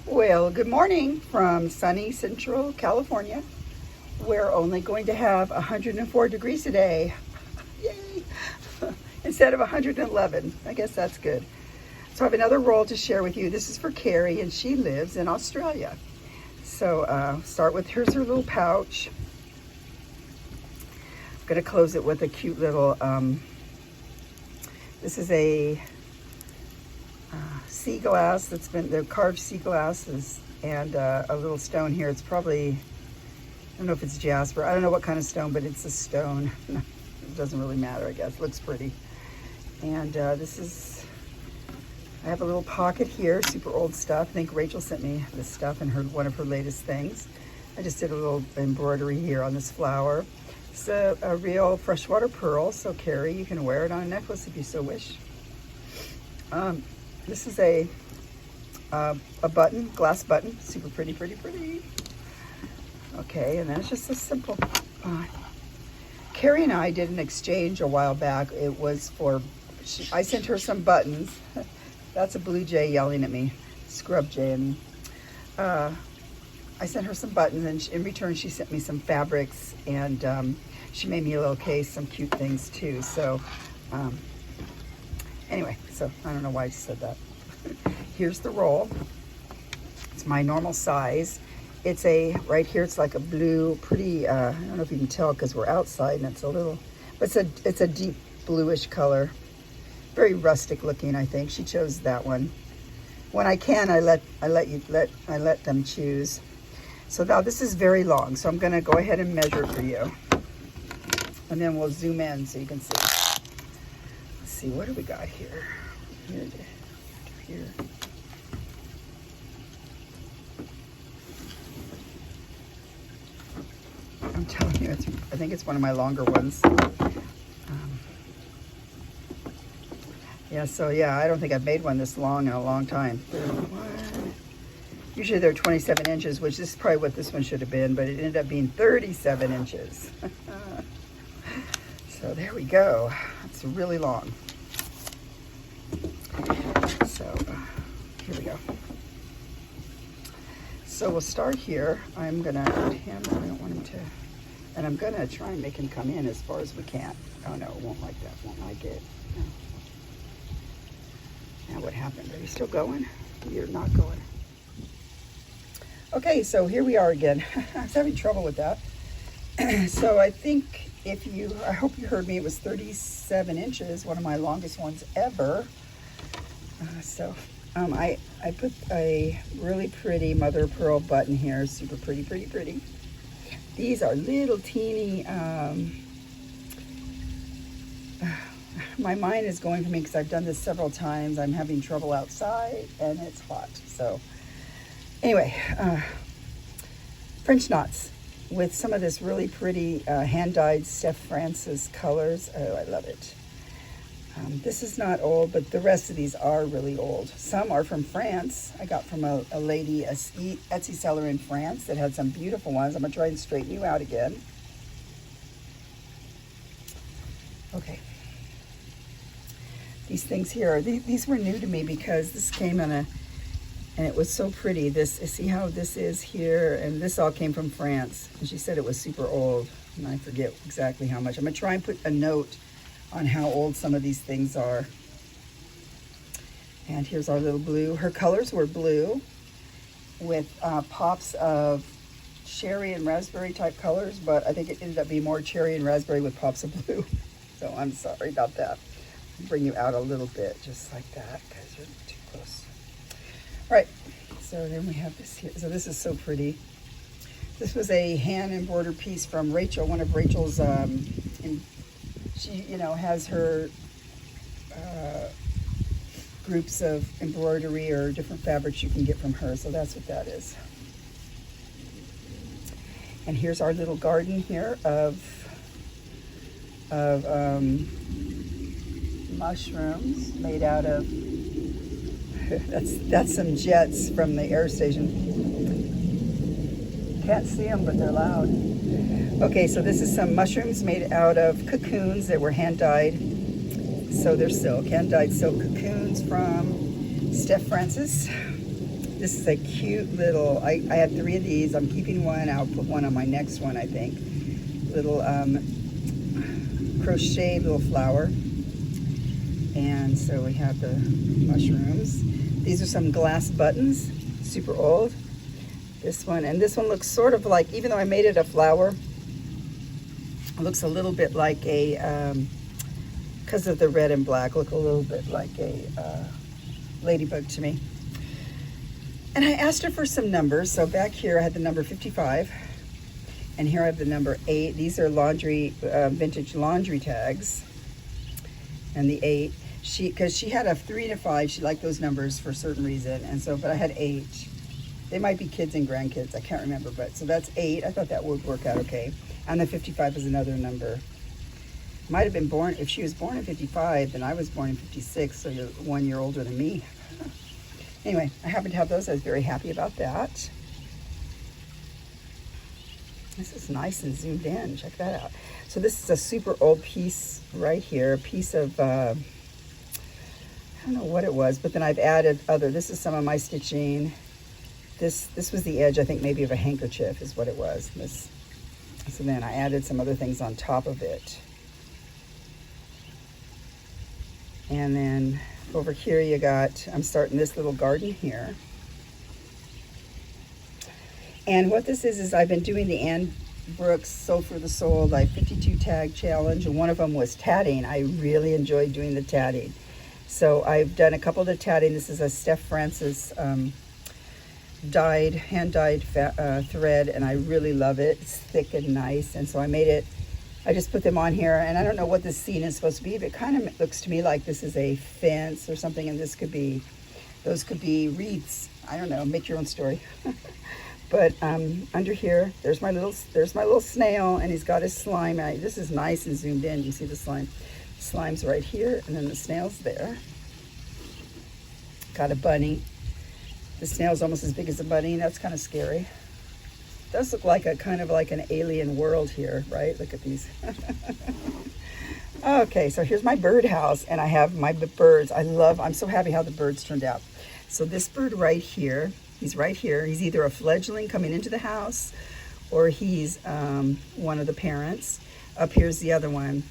Well, good morning from sunny Central California. We're only going to have 104 degrees today. Yay! Instead of 111. I guess that's good. So I have another roll to share with you. This is for Kerri, and she lives in Australia. So start with, here's her little pouch. I'm going to close it with a cute little, this is a sea glass that's been, the carved sea glasses, and a little stone here. It's probably, I don't know if it's jasper. I don't know what kind of stone, but it's a stone. It doesn't really matter, I guess. It looks pretty. And this is, I have a little pocket here, super old stuff. I think Rachel sent me this stuff in one of her latest things. I just did a little embroidery here on this flower. It's a real freshwater pearl, so Kerri, you can wear it on a necklace if you so wish. This is a button, glass button, super pretty, pretty, pretty. Okay, and then it's just a simple. Kerri and I did an exchange a while back. It was for, I sent her some buttons. That's a blue jay yelling at me, scrub jay. I mean, I sent her some buttons, and in return she sent me some fabrics, and she made me a little case, some cute things too. So. Anyway, so I don't know why I said that. Here's the roll. It's my normal size. It's right here, it's like a blue, pretty, I don't know if you can tell because we're outside and it's a little, but it's a deep bluish color. Very rustic looking, I think. She chose that one. When I can, I let them choose. So now this is very long, so I'm gonna go ahead and measure it for you. And then we'll zoom in so you can see. See, what do we got here? Here. I'm telling you, I think it's one of my longer ones. Yeah, I don't think I've made one this long in a long time. Usually they're 27 inches, which is probably what this one should have been, but it ended up being 37 inches. So there we go. It's really long. So here we go. So we'll start here. I'm gonna put him, I don't want him to, and I'm gonna try and make him come in as far as we can. Oh no, it won't like that, won't like it. No. Now what happened? Are you still going? You're not going. Okay, so here we are again. I was having trouble with that. So I think I hope you heard me, it was 37 inches, one of my longest ones ever. I put a really pretty mother of pearl button here, super pretty, pretty, pretty. These are little teeny, my mind is going for me because I've done this several times. I'm having trouble outside and it's hot. So anyway, French knots with some of this really pretty hand-dyed Steph Francis colors. Oh, I love it. This is not old, but the rest of these are really old. Some are from France. I got from a lady, a Etsy seller in France that had some beautiful ones. I'm gonna try and straighten you out again. Okay. These things here, these were new to me because this came in and it was so pretty. See how this is here? And this all came from France. And she said it was super old, and I forget exactly how much. I'm gonna try and put a note on how old some of these things are. And here's our little blue. Her colors were blue with pops of cherry and raspberry type colors, but I think it ended up being more cherry and raspberry with pops of blue. So I'm sorry about that. I'll bring you out a little bit, just like that, because you're too close. All right, so then we have this here. So this is so pretty. This was a hand embroidered piece from Rachel, one of Rachel's, she, has her groups of embroidery or different fabrics you can get from her. So that's what that is. And here's our little garden here of mushrooms made out of, that's some jets from the air station. Can't see them, but they're loud. Okay, so this is some mushrooms made out of cocoons that were hand dyed. So they're silk, hand dyed silk cocoons from Steph Francis. This is a cute little, I had 3 of these. I'm keeping one. I'll put one on my next one, I think. Little crochet little flower. And so we have the mushrooms. These are some glass buttons, super old. This one, and this one looks sort of like, even though I made it a flower, it looks a little bit like a, because of the red and black, look a little bit like a ladybug to me. And I asked her for some numbers. So back here I had the number 55, and here I have the number 8. These are laundry, vintage laundry tags, and the 8. Because she had a 3 to 5, she liked those numbers for a certain reason, and so, but I had 8. They might be kids and grandkids, I can't remember, but so that's 8. I thought that would work out okay. And the 55 is another number. Might have been born, if she was born in 55, then I was born in 56, so you're 1 year older than me. Anyway, I happen to have those. I was very happy about that. This is nice and zoomed in. Check that out. So this is a super old piece right here, a piece of, I don't know what it was, but then I've added other, this is some of my stitching. This was the edge, I think maybe of a handkerchief is what it was. So then I added some other things on top of it. And then over here you got, I'm starting this little garden here. And what this is I've been doing the Ann Brooks Sew for the Soul, like 52 tag challenge, and one of them was tatting. I really enjoyed doing the tatting. So I've done a couple of the tatting. This is a Steph Francis hand-dyed thread, and I really love it. It's thick and nice, and so I made it, I just put them on here, and I don't know what this scene is supposed to be, but it kind of looks to me like this is a fence or something, and this could be, those could be wreaths. I don't know, make your own story. But under here, there's my little snail, and he's got his slime. This is nice and zoomed in. You can see the slime. Slime's right here, and then the snail's there. Got a bunny. The snail's almost as big as a bunny. That's kind of scary. It does look like a kind of like an alien world here, right? Look at these. Okay, so here's my birdhouse, and I have my birds. I'm so happy how the birds turned out. So this bird right here, he's right here. He's either a fledgling coming into the house, or he's one of the parents. Up here's the other one.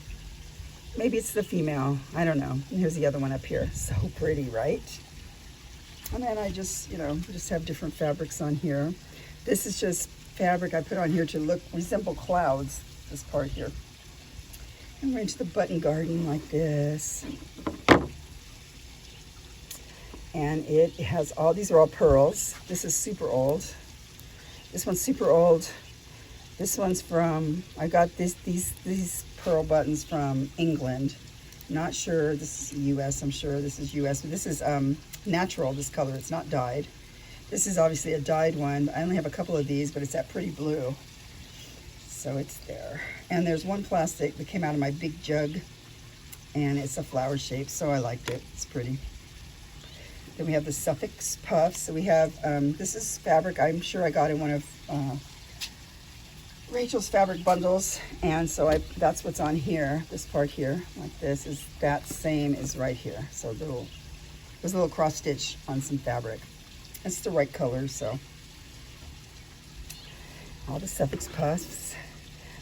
Maybe it's the female, I don't know. And here's the other one up here. So pretty, right? And then I just, just have different fabrics on here. This is just fabric I put on here to resemble clouds, this part here. And we're into the button garden like this. And it has these are all pearls. This is super old. This one's super old. This one's from, I got these pearl buttons from England. Not sure, this is US, I'm sure this is US, but this is natural, this color, it's not dyed. This is obviously a dyed one. I only have a couple of these, but it's that pretty blue. So it's there. And there's one plastic that came out of my big jug, and it's a flower shape, so I liked it, it's pretty. Then we have the suffix puffs. So we have, this is fabric I'm sure I got in one of Rachel's fabric bundles, and so that's what's on here. This part here, like this, is that same as right here. So there's a little cross stitch on some fabric. It's the right color, so. All the suffix puffs.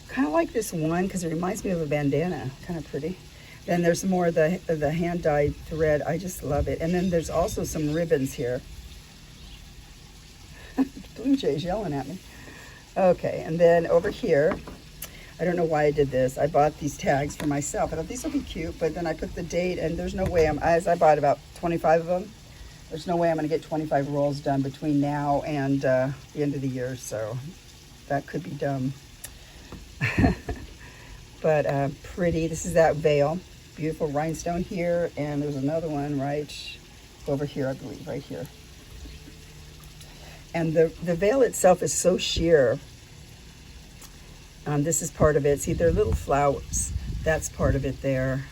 Kind of like this one because it reminds me of a bandana. Kind of pretty. Then there's more of the hand-dyed thread. I just love it. And then there's also some ribbons here. Blue Jay's yelling at me. Okay, and then over here, I don't know why I did this. I bought these tags for myself. I thought these will be cute, but then I put the date, and there's no way as I bought about 25 of them, there's no way I'm gonna get 25 rolls done between now and the end of the year, so that could be dumb. But pretty, this is that veil. Beautiful rhinestone here, and there's another one right over here, I believe, right here. And the veil itself is so sheer. This is part of it. See, they're little flowers. That's part of it there.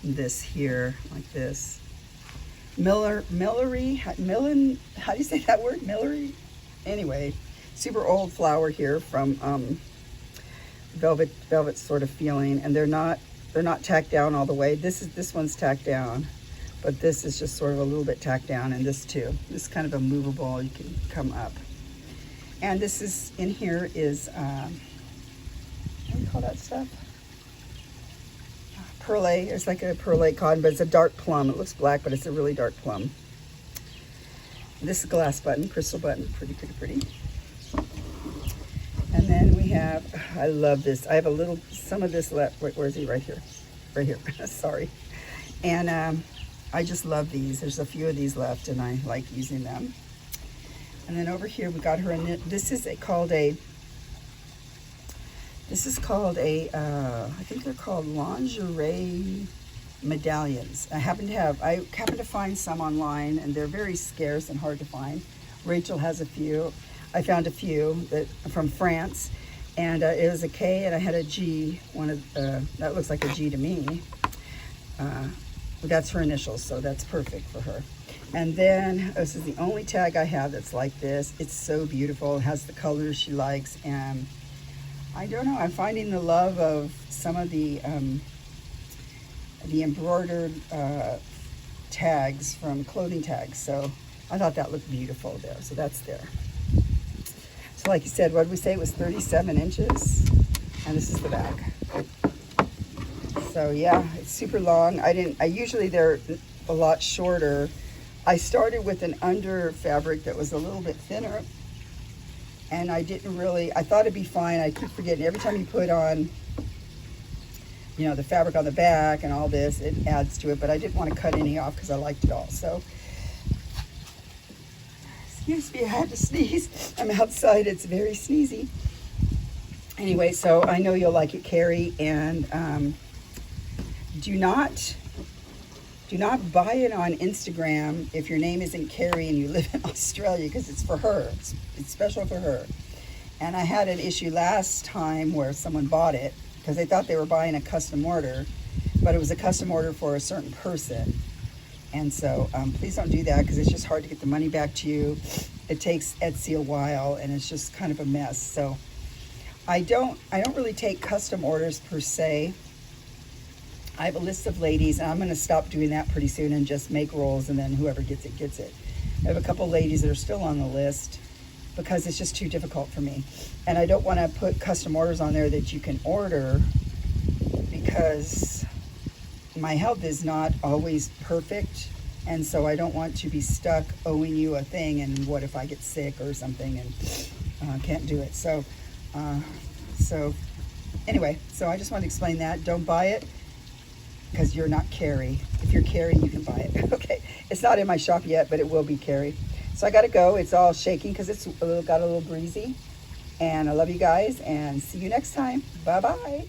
This here, like this. Millery, how do you say that word? Millery? Anyway, super old flower here from velvet sort of feeling, and they're not tacked down all the way. This one's tacked down, but this is just sort of a little bit tacked down, and this too. This is kind of a movable, you can come up. And this is, in here is, what do you call that stuff? Perle. It's like a perle cotton, but it's a dark plum. It looks black, but it's a really dark plum. This is a glass button, crystal button, pretty, pretty, pretty. And then we have, I love this. I have a little, some of this left. Wait, where is he? Right here. Right here. Sorry. And I just love these. There's a few of these left, and I like using them. And then over here, we got her, this is called a, I think they're called lingerie medallions. I happen to find some online, and they're very scarce and hard to find. Rachel has a few. I found a few from France, and it was a K and I had a G. That looks like a G to me. That's her initials, so that's perfect for her. And then this is the only tag I have that's like this. It's so beautiful. It has the colors she likes, and I don't know, I'm finding the love of some of the embroidered tags from clothing tags. So I thought that looked beautiful there. So that's there. So like you said, what did we say? It was 37 inches. And this is the back. So yeah, it's super long. Usually they're a lot shorter. I started with an under fabric that was a little bit thinner. And I thought it'd be fine. I keep forgetting. Every time you put on, you know, the fabric on the back and all this, it adds to it. But I didn't want to cut any off because I liked it all. So, excuse me, I had to sneeze. I'm outside. It's very sneezy. Anyway, so I know you'll like it, Kerri. And do not buy it on Instagram if your name isn't Kerri and you live in Australia, because it's for her. It's special for her. And I had an issue last time where someone bought it because they thought they were buying a custom order, but it was a custom order for a certain person. And so please don't do that, because it's just hard to get the money back to you. It takes Etsy a while, and it's just kind of a mess. So I don't really take custom orders per se. I have a list of ladies, and I'm going to stop doing that pretty soon and just make rolls, and then whoever gets it, gets it. I have a couple ladies that are still on the list because it's just too difficult for me. And I don't want to put custom orders on there that you can order, because my health is not always perfect. And so I don't want to be stuck owing you a thing, and what if I get sick or something and can't do it. So anyway, so I just want to explain that. Don't buy it because you're not Kerri. If you're Kerri, you can buy it. Okay, it's not in my shop yet, but it will be Kerri. So I gotta go. It's all shaking because it's got a little breezy. And I love you guys, and see you next time. Bye-bye.